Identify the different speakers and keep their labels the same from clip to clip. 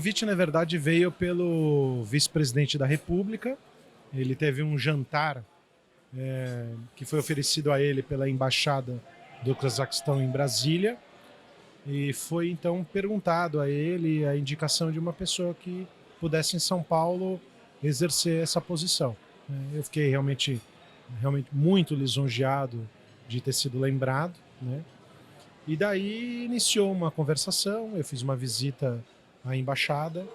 Speaker 1: convite, na verdade, veio pelo vice-presidente da República. Ele teve um jantar que foi oferecido a ele pela Embaixada do Cazaquistão em Brasília. E foi, então, perguntado a ele a indicação de uma pessoa que pudesse, em São Paulo, exercer essa posição. Eu fiquei realmente muito lisonjeado de ter sido lembrado, né? E daí iniciou uma conversação, eu fiz uma visita à embaixada,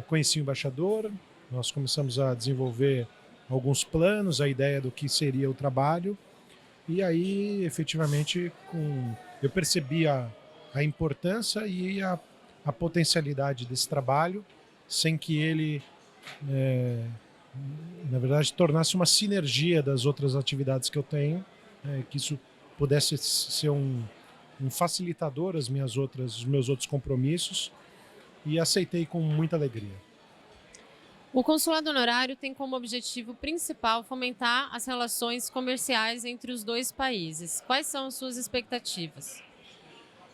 Speaker 1: conheci o embaixador, nós começamos a desenvolver alguns planos, a ideia do que seria o trabalho, e aí efetivamente eu percebi a importância e a potencialidade desse trabalho, sem que ele, na verdade, tornasse uma sinergia das outras atividades que eu tenho, que isso pudesse ser um facilitador os meus outros compromissos, e aceitei com muita alegria.
Speaker 2: O consulado honorário tem como objetivo principal fomentar as relações comerciais entre os dois países. Quais são as suas expectativas?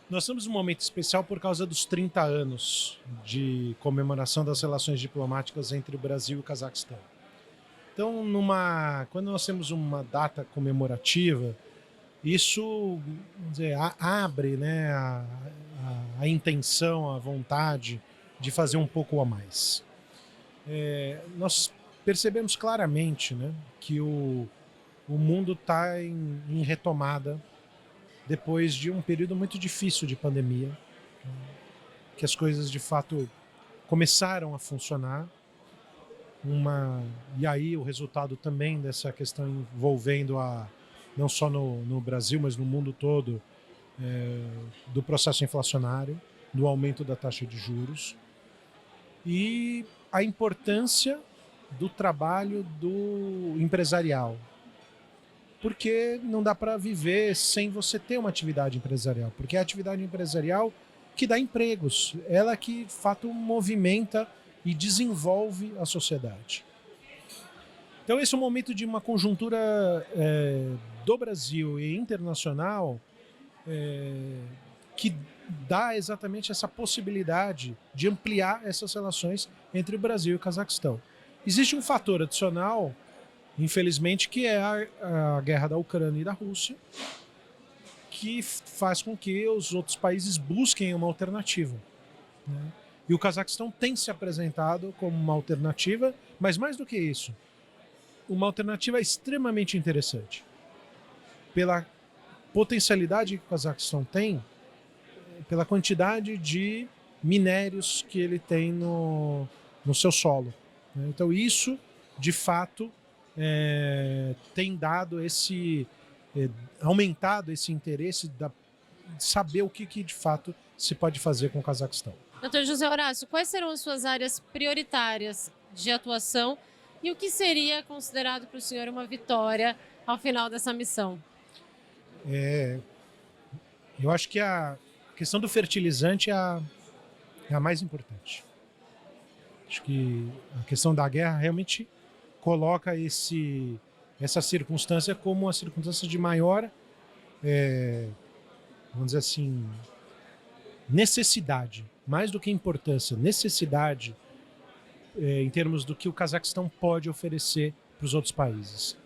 Speaker 1: Nós temos um momento especial por causa dos 30 anos de comemoração das relações diplomáticas entre o Brasil e o Cazaquistão. Então, quando nós temos uma data comemorativa, isso, vamos dizer, abre, né, a intenção, a vontade de fazer um pouco a mais. Nós percebemos claramente, né, que o mundo está em retomada depois de um período muito difícil de pandemia, que as coisas de fato começaram a funcionar. E aí o resultado também dessa questão envolvendo não só no Brasil, mas no mundo todo, do processo inflacionário, do aumento da taxa de juros e a importância do trabalho do empresarial. Porque não dá para viver sem você ter uma atividade empresarial, porque é a atividade empresarial que dá empregos, ela que de fato movimenta e desenvolve a sociedade. Então esse é um momento de uma conjuntura do Brasil e internacional que dá exatamente essa possibilidade de ampliar essas relações entre o Brasil e o Cazaquistão. Existe um fator adicional, infelizmente, que é a guerra da Ucrânia e da Rússia, que faz com que os outros países busquem uma alternativa, né? E o Cazaquistão tem se apresentado como uma alternativa, mas mais do que isso, uma alternativa extremamente interessante. Pela potencialidade que o Cazaquistão tem, pela quantidade de minérios que ele tem no seu solo. Então isso, de fato, tem dado aumentado esse interesse de saber o que de fato se pode fazer com o Cazaquistão.
Speaker 2: Dr. José Horácio, quais serão as suas áreas prioritárias de atuação e o que seria considerado para o senhor uma vitória ao final dessa missão?
Speaker 1: Eu acho que a questão do fertilizante é a mais importante. Acho que a questão da guerra realmente coloca essa circunstância como uma circunstância de maior, vamos dizer assim, necessidade, mais do que importância, necessidade em termos do que o Cazaquistão pode oferecer para os outros países.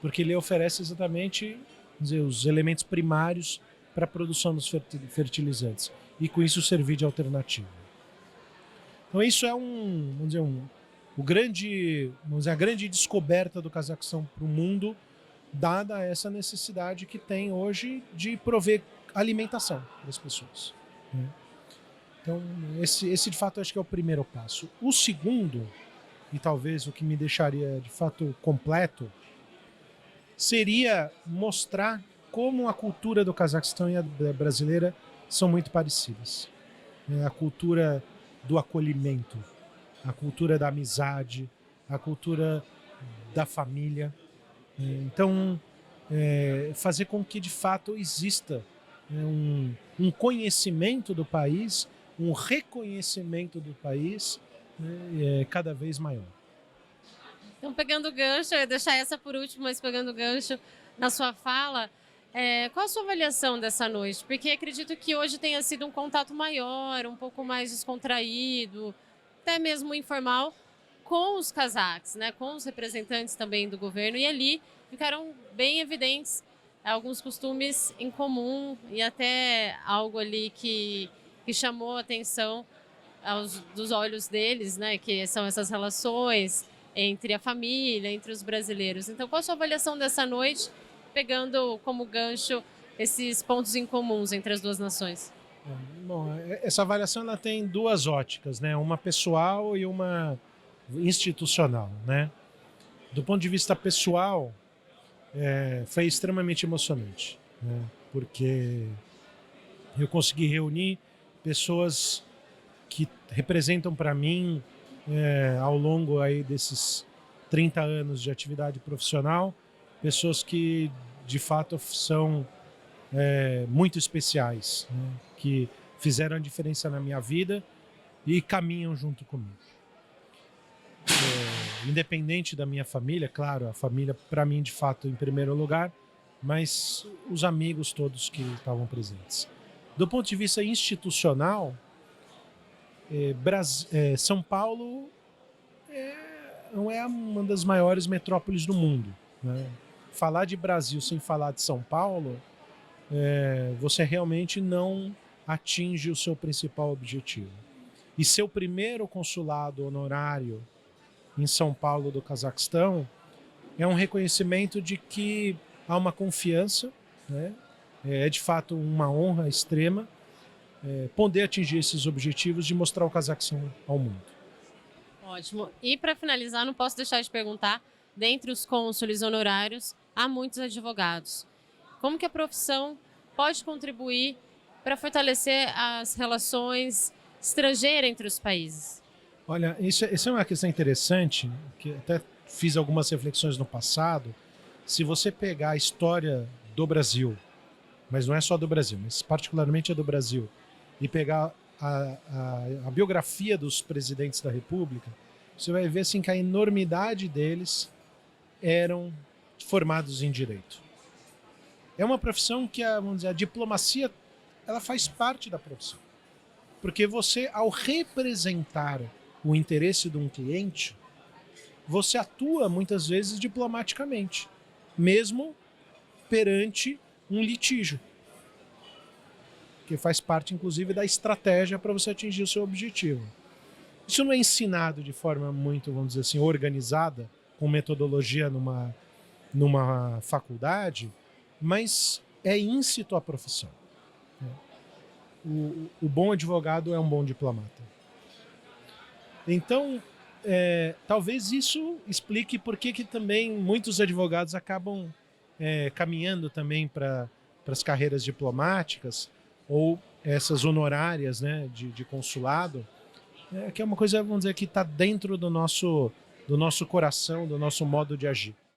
Speaker 1: Porque ele oferece exatamente, vamos dizer, os elementos primários para a produção dos fertilizantes e com isso servir de alternativa. Então isso é a grande descoberta do Cazaquistão para o mundo, dada essa necessidade que tem hoje de prover alimentação das pessoas. Então esse de fato acho que é o primeiro passo. O segundo, e talvez o que me deixaria de fato completo, seria mostrar como a cultura do Cazaquistão e a brasileira são muito parecidas. A cultura do acolhimento, a cultura da amizade, a cultura da família. Então, fazer com que de fato exista um conhecimento do país, um reconhecimento do país cada vez maior.
Speaker 2: Então, pegando o gancho, eu ia deixar essa por último, mas pegando o gancho na sua fala, Qual a sua avaliação dessa noite? Porque acredito que hoje tenha sido um contato maior, um pouco mais descontraído, até mesmo informal, com os cazaques, né? Com os representantes também do governo. E ali ficaram bem evidentes alguns costumes em comum e até algo ali que chamou a atenção dos olhos deles, né? Que são essas relações entre a família, entre os brasileiros. Então, qual a sua avaliação dessa noite, pegando como gancho esses pontos em comuns entre as duas nações?
Speaker 1: Bom, essa avaliação ela tem duas óticas, né? Uma pessoal e uma institucional, né? Do ponto de vista pessoal, foi extremamente emocionante, né? Porque eu consegui reunir pessoas que representam para mim, ao longo aí desses 30 anos de atividade profissional, pessoas que de fato são muito especiais, né? Que fizeram a diferença na minha vida e caminham junto comigo. Independente da minha família, claro, a família para mim de fato em primeiro lugar, mas os amigos todos que estavam presentes. Do ponto de vista institucional, São Paulo não é uma das maiores metrópoles do mundo, né? Falar de Brasil sem falar de São Paulo, você realmente não atinge o seu principal objetivo. E seu primeiro consulado honorário em São Paulo do Cazaquistão é um reconhecimento de que há uma confiança, né? É de fato uma honra extrema poder atingir esses objetivos de mostrar o Cazaquistão ao mundo.
Speaker 2: Ótimo. E para finalizar, não posso deixar de perguntar, dentre os cônsules honorários, há muitos advogados. Como que a profissão pode contribuir para fortalecer as relações estrangeiras entre os países?
Speaker 1: Olha, isso é uma questão interessante, que até fiz algumas reflexões no passado. Se você pegar a história do Brasil, mas não é só do Brasil, mas particularmente a do Brasil, e pegar a biografia dos presidentes da República, você vai ver assim, que a enormidade deles eram formados em direito. É uma profissão que vamos dizer, a diplomacia ela faz parte da profissão. Porque você, ao representar o interesse de um cliente, você atua muitas vezes diplomaticamente, mesmo perante um litígio, que faz parte inclusive da estratégia para você atingir o seu objetivo. Isso não é ensinado de forma muito, vamos dizer assim, organizada, com metodologia numa faculdade, mas é íncito à profissão. O bom advogado é um bom diplomata. Então, talvez isso explique por que também muitos advogados acabam caminhando também para as carreiras diplomáticas ou essas honorárias, né, de consulado, que é uma coisa, vamos dizer, que está dentro do nosso coração, do nosso modo de agir.